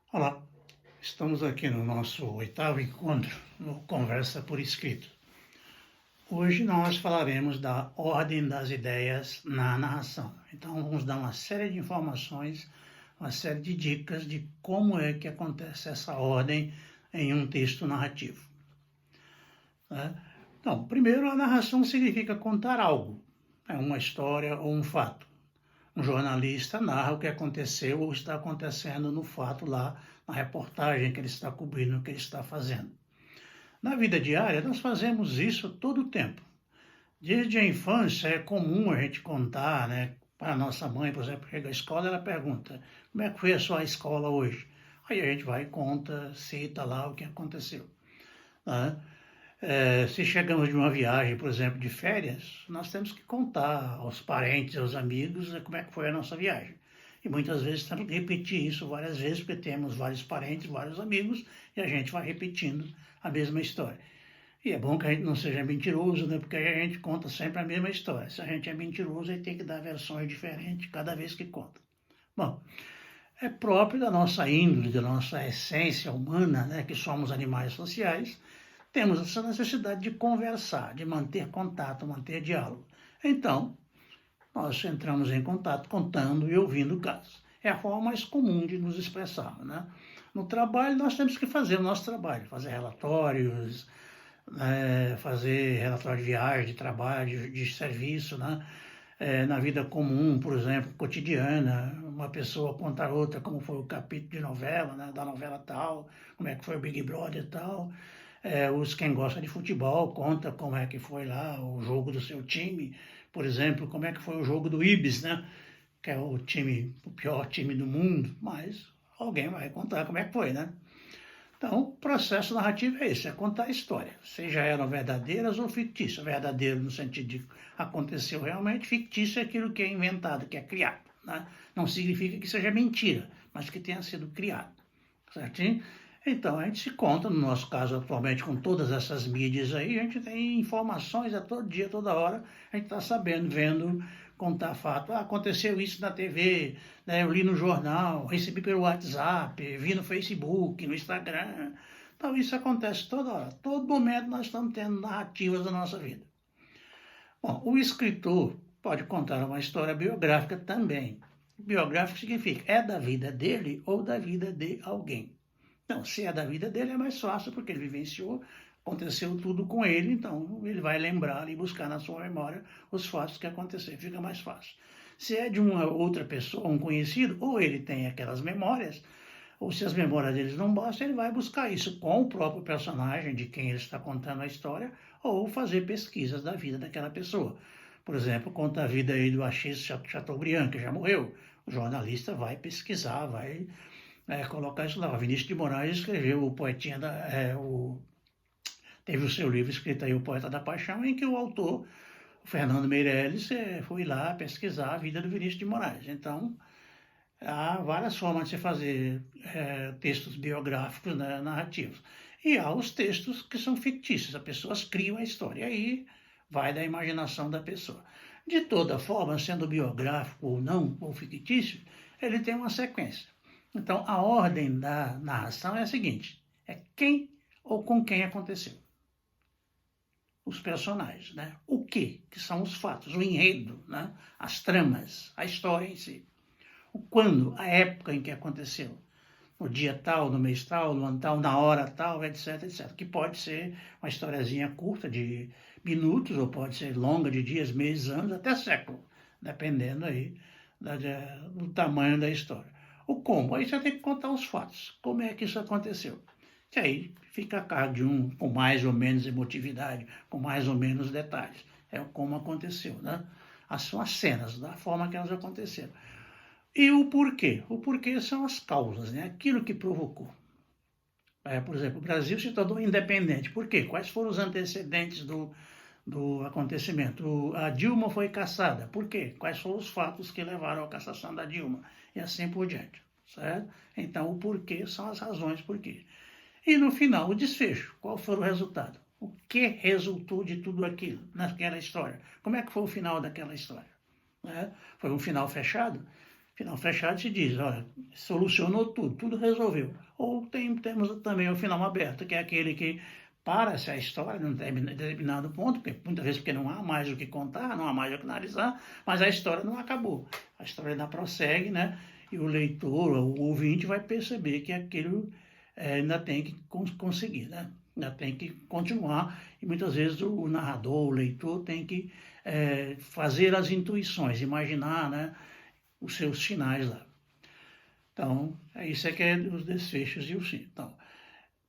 Olá, estamos aqui no nosso oitavo encontro no Conversa por Escrito. Hoje nós falaremos da ordem das ideias na narração. Então vamos dar uma série de informações, uma série de dicas de como é que acontece essa ordem em um texto narrativo, né? Então, primeiro, a narração significa contar algo, uma história ou um fato. Um jornalista narra o que aconteceu ou está acontecendo no fato lá, na reportagem que ele está cobrindo, o que ele está fazendo. Na vida diária, nós fazemos isso todo o tempo. Desde a infância, é comum a gente contar, né? Para a nossa mãe, por exemplo, chega à escola, ela pergunta: como é que foi a sua escola hoje? Aí a gente vai e conta, cita lá o que aconteceu, né? Se chegamos de uma viagem, por exemplo, de férias, nós temos que contar aos parentes, aos amigos, como é que foi a nossa viagem. E muitas vezes temos que repetir isso várias vezes, porque temos vários parentes, vários amigos, e a gente vai repetindo a mesma história. E é bom que a gente não seja mentiroso, né? Porque aí a gente conta sempre a mesma história. Se a gente é mentiroso, aí tem que dar versões diferentes cada vez que conta. Bom, é próprio da nossa índole, da nossa essência humana, né? Que somos animais sociais, temos essa necessidade de conversar, de manter contato, manter diálogo. Então, nós entramos em contato contando e ouvindo casos. É a forma mais comum de nos expressar, né? No trabalho, nós temos que fazer o nosso trabalho, fazer relatórios, fazer relatório de viagem, de trabalho, de serviço, né? Na vida comum, por exemplo, cotidiana, uma pessoa conta a outra como foi o capítulo de novela, né? Da novela tal, como é que foi o Big Brother e tal. Quem gosta de futebol conta como é que foi lá o jogo do seu time, por exemplo, como é que foi o jogo do Ibis, né? Que é o pior time do mundo, mas alguém vai contar como é que foi, né? Então, o processo narrativo é esse, é contar a história, seja elas verdadeiras ou fictícias. Verdadeiro no sentido de aconteceu realmente, fictício é aquilo que é inventado, que é criado, né? Não significa que seja mentira, mas que tenha sido criado, certinho? Então, a gente se conta, no nosso caso atualmente, com todas essas mídias aí, a gente tem informações a todo dia, toda hora, a gente está sabendo, vendo, contar fato. Ah, aconteceu isso na TV, né? Eu li no jornal, recebi pelo WhatsApp, vi no Facebook, no Instagram. Então, isso acontece toda hora. Todo momento nós estamos tendo narrativas da nossa vida. Bom, o escritor pode contar uma história biográfica também. Biográfico significa é da vida dele ou da vida de alguém. Então, se é da vida dele, é mais fácil, porque ele vivenciou, aconteceu tudo com ele, então ele vai lembrar e buscar na sua memória os fatos que aconteceram, fica mais fácil. Se é de uma outra pessoa, um conhecido, ou ele tem aquelas memórias, ou se as memórias deles não bastam, ele vai buscar isso com o próprio personagem de quem ele está contando a história, ou fazer pesquisas da vida daquela pessoa. Por exemplo, conta a vida aí do Achille Chateaubriand, que já morreu. O jornalista vai pesquisar, vai colocar isso lá. Vinícius de Moraes escreveu o poetinha teve o seu livro escrito aí, O Poeta da Paixão, em que o autor, o Fernando Meirelles, foi lá pesquisar a vida do Vinícius de Moraes. Então, há várias formas de se fazer textos biográficos, né, narrativos. E há os textos que são fictícios, as pessoas criam a história. E aí vai da imaginação da pessoa. De toda forma, sendo biográfico ou não, ou fictício, ele tem uma sequência. Então, a ordem da narração é a seguinte: é quem ou com quem aconteceu. Os personagens, né? O que são os fatos, o enredo, né? As tramas, a história em si. O quando, a época em que aconteceu. No dia tal, no mês tal, no ano tal, na hora tal, etc, etc. Que pode ser uma historiazinha curta de minutos, ou pode ser longa de dias, meses, anos, até século, dependendo aí do tamanho da história. O como, aí você tem que contar os fatos, como é que isso aconteceu. Que aí fica a cargo de um com mais ou menos emotividade, com mais ou menos detalhes. É o como aconteceu, né? São as cenas, da forma que elas aconteceram. E o porquê? O porquê são as causas, né? Aquilo que provocou. Por exemplo, o Brasil se tornou independente. Por quê? Quais foram os antecedentes do acontecimento? A Dilma foi cassada. Por quê? Quais foram os fatos que levaram à cassação da Dilma? E assim por diante, certo? Então, o porquê são as razões por quê. E no final, o desfecho. Qual foi o resultado? O que resultou de tudo aquilo naquela história? Como é que foi o final daquela história? Foi um final fechado? Final fechado se diz, olha, solucionou tudo, tudo resolveu. Ou temos também o final aberto, que é aquele que para-se a história num determinado ponto, muitas vezes porque não há mais o que contar, não há mais o que analisar, mas a história não acabou. A história ainda prossegue, né? E o leitor, o ouvinte vai perceber que aquilo ainda tem que conseguir, né? Ainda tem que continuar. E muitas vezes o narrador, o leitor tem que fazer as intuições, imaginar, né, os seus finais lá. Então, isso é que é os desfechos e o fim. Então,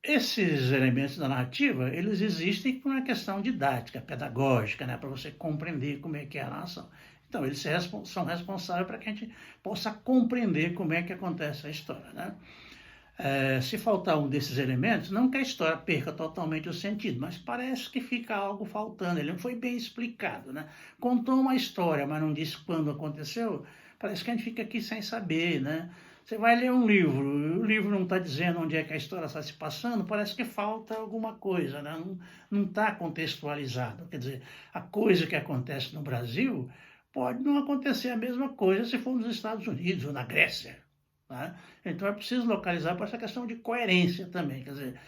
esses elementos da narrativa, eles existem por uma questão didática, pedagógica, né, para você compreender como é que é a narração. Então, eles são responsáveis para que a gente possa compreender como é que acontece a história, né? Se faltar um desses elementos, não que a história perca totalmente o sentido, mas parece que fica algo faltando, ele não foi bem explicado, né? Contou uma história, mas não disse quando aconteceu, parece que a gente fica aqui sem saber, né? Você vai ler um livro, o livro não está dizendo onde é que a história está se passando, parece que falta alguma coisa, né? Não está contextualizado. Quer dizer, a coisa que acontece no Brasil pode não acontecer a mesma coisa se for nos Estados Unidos ou na Grécia. Tá? Então é preciso localizar para essa questão de coerência também. Quer dizer,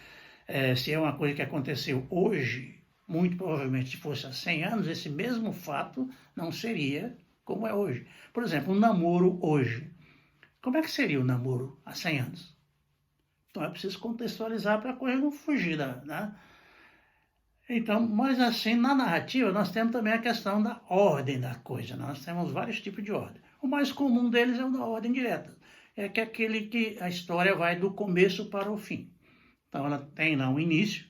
se é uma coisa que aconteceu hoje, muito provavelmente se fosse há 100 anos, esse mesmo fato não seria como é hoje. Por exemplo, um namoro hoje. Como é que seria o namoro há 100 anos? Então é preciso contextualizar para a coisa não fugir né? Então, mas assim, na narrativa, nós temos também a questão da ordem da coisa. Nós temos vários tipos de ordem. O mais comum deles é o da ordem direta. É que é aquele que a história vai do começo para o fim. Então, ela tem lá um início,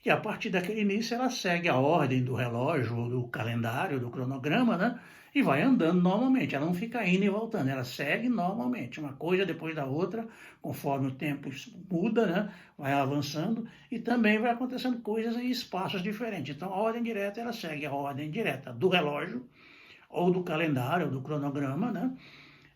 e a partir daquele início ela segue a ordem do relógio, do calendário, do cronograma, né? E vai andando normalmente, ela não fica indo e voltando, ela segue normalmente, uma coisa depois da outra, conforme o tempo muda, né? Vai avançando e também vai acontecendo coisas em espaços diferentes. Então a ordem direta, ela segue a ordem direta do relógio, ou do calendário, ou do cronograma, né?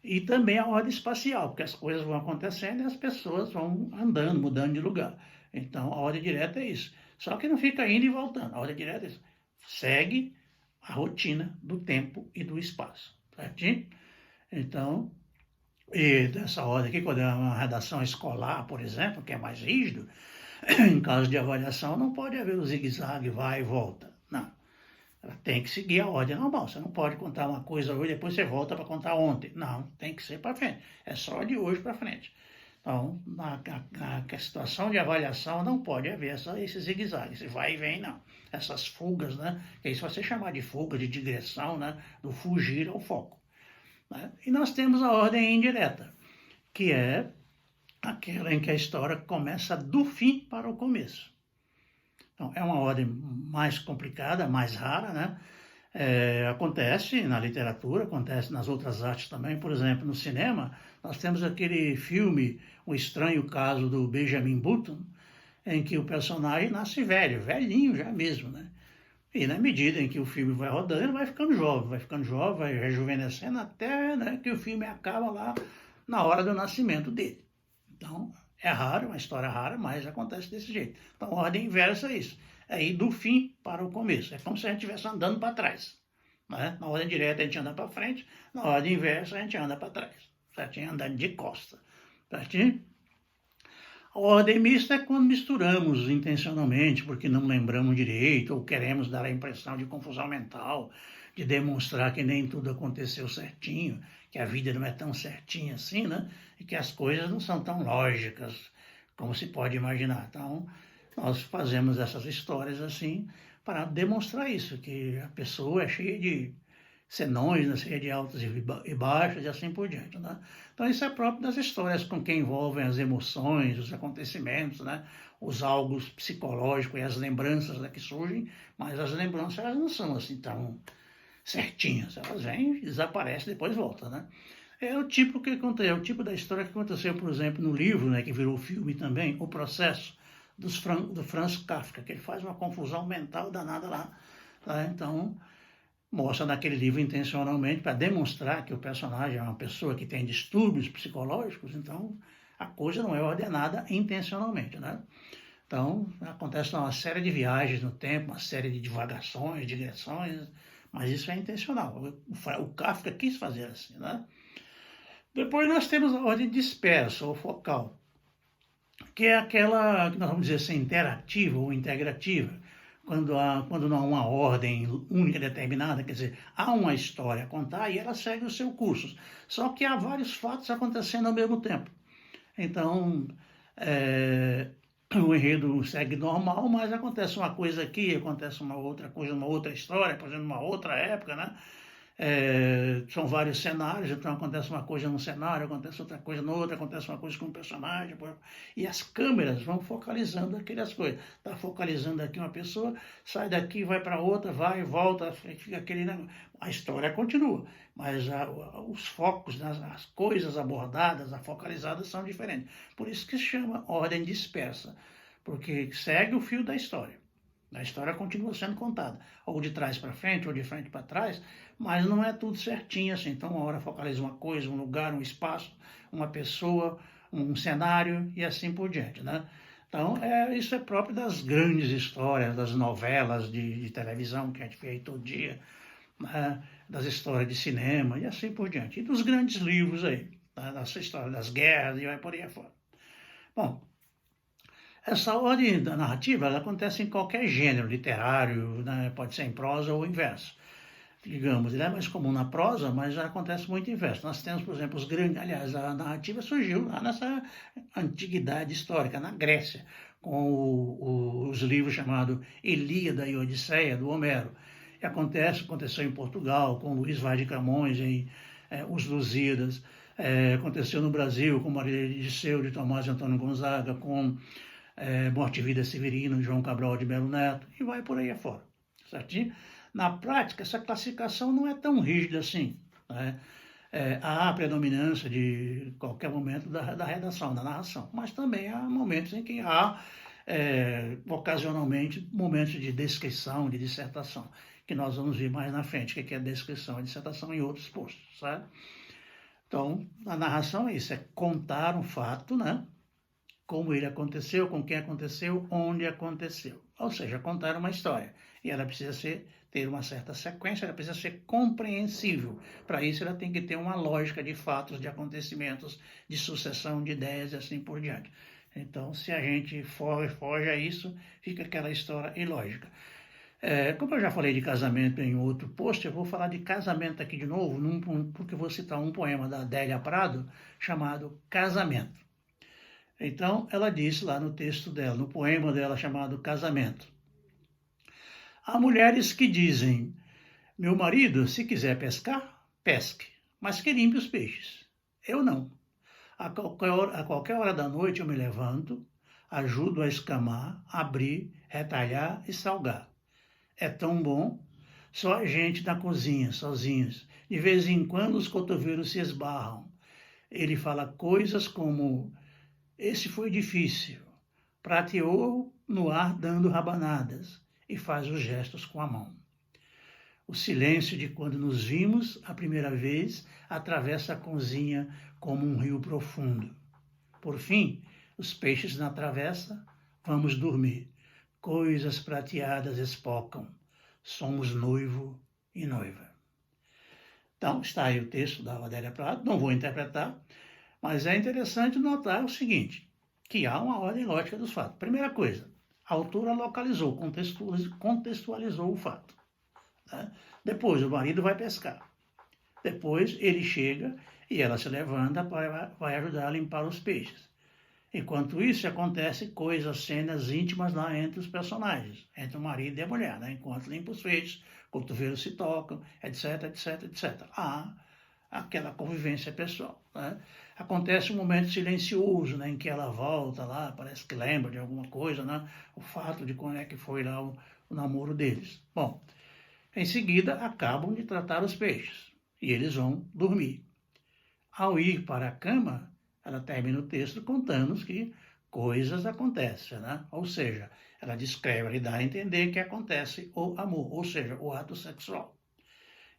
E também a ordem espacial, porque as coisas vão acontecendo e as pessoas vão andando, mudando de lugar. Então a ordem direta é isso. Só que não fica indo e voltando. A ordem direta é isso. Segue a rotina do tempo e do espaço. Certinho? Então, e dessa ordem aqui, quando é uma redação escolar, por exemplo, que é mais rígido, em caso de avaliação, não pode haver o zigue-zague, vai e volta. Não. Ela tem que seguir a ordem normal. Você não pode contar uma coisa hoje, depois você volta para contar ontem. Não, tem que ser para frente. É só de hoje para frente. Então, na situação de avaliação, não pode haver esse zigue-zague, esse vai e vem, não. Essas fugas, né? Que isso vai ser chamado de fuga, de digressão, né? Do fugir ao foco. Né? E nós temos a ordem indireta, que é aquela em que a história começa do fim para o começo. Então, é uma ordem mais complicada, mais rara, né? Acontece na literatura, acontece nas outras artes também. Por exemplo, no cinema, nós temos aquele filme O Estranho Caso do Benjamin Button, em que o personagem nasce velho, velhinho já mesmo, né? E na medida em que o filme vai rodando, ele vai ficando jovem, vai rejuvenescendo até, né, que o filme acaba lá na hora do nascimento dele. Então, é raro, uma história rara, mas acontece desse jeito. Então, a ordem inversa é isso. É ir do fim para o começo. É como se a gente estivesse andando para trás. Né? Na ordem direta a gente anda para frente, na ordem inversa a gente anda para trás. Certinho? Andando de costa. Certinho? A ordem mista é quando misturamos intencionalmente, porque não lembramos direito, ou queremos dar a impressão de confusão mental, de demonstrar que nem tudo aconteceu certinho, que a vida não é tão certinha assim, né? E que as coisas não são tão lógicas como se pode imaginar. Então, nós fazemos essas histórias assim para demonstrar isso, que a pessoa é cheia de senões, né? Cheia de altos e baixos e assim por diante, né? Então, isso é próprio das histórias com que envolvem as emoções, os acontecimentos, né? Os algo psicológicos e as lembranças, né, que surgem, mas as lembranças elas não são assim tão certinhas, elas vêm, desaparecem, depois voltam, né? É o tipo que aconteceu, é o tipo da história que aconteceu, por exemplo, no livro, né, que virou filme também, O Processo, do Franz Kafka, que ele faz uma confusão mental danada lá, tá? Então, mostra naquele livro intencionalmente para demonstrar que o personagem é uma pessoa que tem distúrbios psicológicos, então a coisa não é ordenada intencionalmente, né? Então, acontece uma série de viagens no tempo, uma série de divagações, digressões, mas isso é intencional. O Kafka quis fazer assim, né? Depois nós temos a ordem dispersa ou focal, que é aquela que nós vamos dizer assim, interativa ou integrativa, quando não há uma ordem única determinada, quer dizer, há uma história a contar e ela segue o seu curso. Só que há vários fatos acontecendo ao mesmo tempo. Então, o enredo segue normal, mas acontece uma coisa aqui, acontece uma outra coisa, uma outra história, por exemplo, uma outra época, né? São vários cenários, então acontece uma coisa num cenário, acontece outra coisa no outro, acontece uma coisa com um personagem, e as câmeras vão focalizando aquelas coisas. Está focalizando aqui uma pessoa, sai daqui, vai para outra, vai e volta, fica aquele negócio. A história continua, mas os focos, as coisas abordadas, focalizadas são diferentes. Por isso que se chama ordem dispersa, porque segue o fio da história. A história continua sendo contada, ou de trás para frente, ou de frente para trás, mas não é tudo certinho assim. Então, uma hora focaliza uma coisa, um lugar, um espaço, uma pessoa, um cenário e assim por diante, né? Então, isso é próprio das grandes histórias, das novelas de televisão que a gente vê aí todo dia, né? Das histórias de cinema e assim por diante. E dos grandes livros aí, tá? Dessa história das guerras e vai por aí afora. Bom, essa ordem da narrativa ela acontece em qualquer gênero literário, né? Pode ser em prosa ou em verso. Digamos, ele é mais comum na prosa, mas já acontece muito em verso. Nós temos, por exemplo, os grandes. Aliás, a narrativa surgiu lá nessa antiguidade histórica, na Grécia, com os livros chamados Ilíada e Odisseia, do Homero. E aconteceu em Portugal, com Luís Vaz de Camões, em Os Lusíadas. Aconteceu no Brasil, com Maria de Disseu, de Tomás e Antônio Gonzaga, com Morte e Vida Severino, João Cabral de Melo Neto, e vai por aí afora, certinho? Na prática, essa classificação não é tão rígida assim, né? Há a predominância de qualquer momento da redação, da narração, mas também há momentos em que há, ocasionalmente, momentos de descrição, de dissertação, que nós vamos ver mais na frente, que é descrição e dissertação em outros postos, certo? Então, a narração é isso, é contar um fato, né? Como ele aconteceu, com quem aconteceu, onde aconteceu. Ou seja, contar uma história. E ela precisa ter uma certa sequência, ela precisa ser compreensível. Para isso, ela tem que ter uma lógica de fatos, de acontecimentos, de sucessão de ideias e assim por diante. Então, se a gente foge a isso, fica aquela história ilógica. Como eu já falei de casamento em outro post, eu vou falar de casamento aqui de novo, porque vou citar um poema da Adélia Prado, chamado Casamento. Então, ela disse lá no texto dela, no poema dela chamado Casamento. Há mulheres que dizem, meu marido, se quiser pescar, pesque, mas que limpe os peixes. Eu não. A qualquer hora da noite eu me levanto, ajudo a escamar, abrir, retalhar e salgar. É tão bom, só a gente na cozinha, sozinhos. De vez em quando os cotovelos se esbarram. Ele fala coisas como... Esse foi difícil. Prateou no ar dando rabanadas e faz os gestos com a mão. O silêncio de quando nos vimos a primeira vez atravessa a cozinha como um rio profundo. Por fim, os peixes na travessa, vamos dormir. Coisas prateadas espocam. Somos noivo e noiva. Então, está aí o texto da Adélia Prado, não vou interpretar, mas é interessante notar o seguinte, que há uma ordem lógica dos fatos. Primeira coisa, a autora localizou, contextualizou o fato. Né? Depois, o marido vai pescar. Depois, ele chega e ela se levanta para vai ajudar a limpar os peixes. Enquanto isso, acontece coisas, cenas íntimas lá entre os personagens, entre o marido e a mulher, né? Enquanto limpa os peixes, cotovelos se tocam, etc, etc, etc. Há aquela convivência pessoal, né? Acontece um momento silencioso, né, em que ela volta lá, parece que lembra de alguma coisa, né? O fato de quando é que foi lá o namoro deles. Bom, em seguida, acabam de tratar os peixes e eles vão dormir. Ao ir para a cama, ela termina o texto contando que coisas acontecem, né? Ou seja, ela descreve, ela dá a entender que acontece o amor, ou seja, o ato sexual.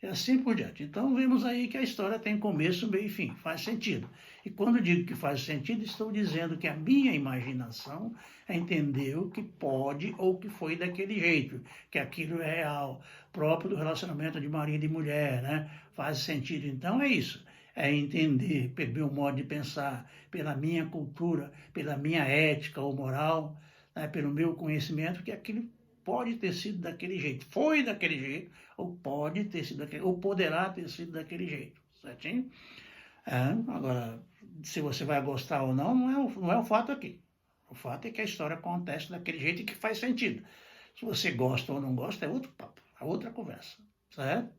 E assim por diante. Então, vemos aí que a história tem começo, meio e fim. Faz sentido. E quando digo que faz sentido, estou dizendo que a minha imaginação entendeu que pode ou que foi daquele jeito, que aquilo é real, próprio do relacionamento de marido e mulher, né? Faz sentido. Então, é isso. é entender, pelo meu modo de pensar, pela minha cultura, pela minha ética ou moral, né, pelo meu conhecimento, que aquilo pode ter sido daquele jeito, foi daquele jeito, ou pode ter sido daquele, ou poderá ter sido daquele jeito, certinho? Agora, se você vai gostar ou não, não é o fato aqui. O fato é que a história acontece daquele jeito e que faz sentido. Se você gosta ou não gosta, é outro papo, é outra conversa, certo?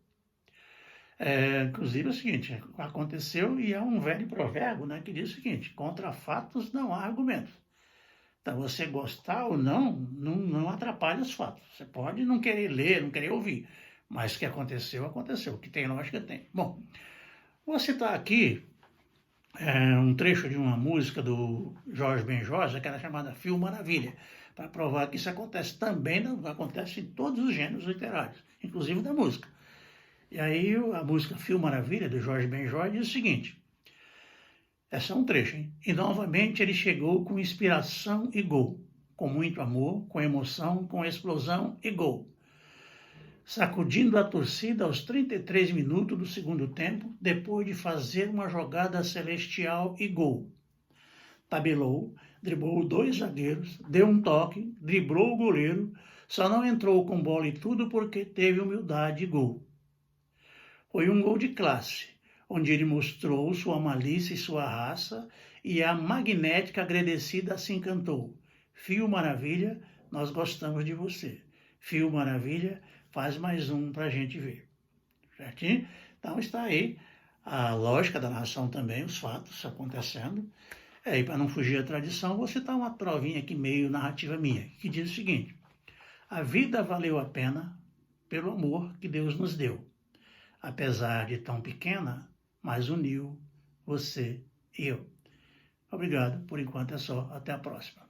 Inclusive é o seguinte, aconteceu e há um velho provérbio, né, que diz o seguinte: contra fatos não há argumentos. Então, você gostar ou não atrapalha os fatos. Você pode não querer ler, não querer ouvir, mas o que aconteceu, aconteceu. O que tem lógica, tem. Bom, vou citar aqui um trecho de uma música do Jorge Benjor, que era chamada Fio Maravilha, para provar que isso acontece também, acontece em todos os gêneros literários, inclusive da música. E aí a música Fio Maravilha, do Jorge Benjor, diz o seguinte, é só um trecho, hein? E novamente ele chegou com inspiração e gol, com muito amor, com emoção, com explosão e gol. Sacudindo a torcida aos 33 minutos do segundo tempo, depois de fazer uma jogada celestial e gol. Tabelou, driblou 2 zagueiros, deu um toque, driblou o goleiro, só não entrou com bola e tudo porque teve humildade e gol. Foi um gol de classe, onde ele mostrou sua malícia e sua raça, e a magnética agradecida assim cantou: Fio Maravilha, nós gostamos de você. Fio Maravilha, faz mais um para a gente ver. Certinho? Então está aí a lógica da narração também, os fatos acontecendo. E para não fugir da tradição, vou citar uma provinha aqui meio narrativa minha, que diz o seguinte: a vida valeu a pena pelo amor que Deus nos deu. Apesar de tão pequena, mas uniu você e eu. Obrigado, por enquanto é só, até a próxima.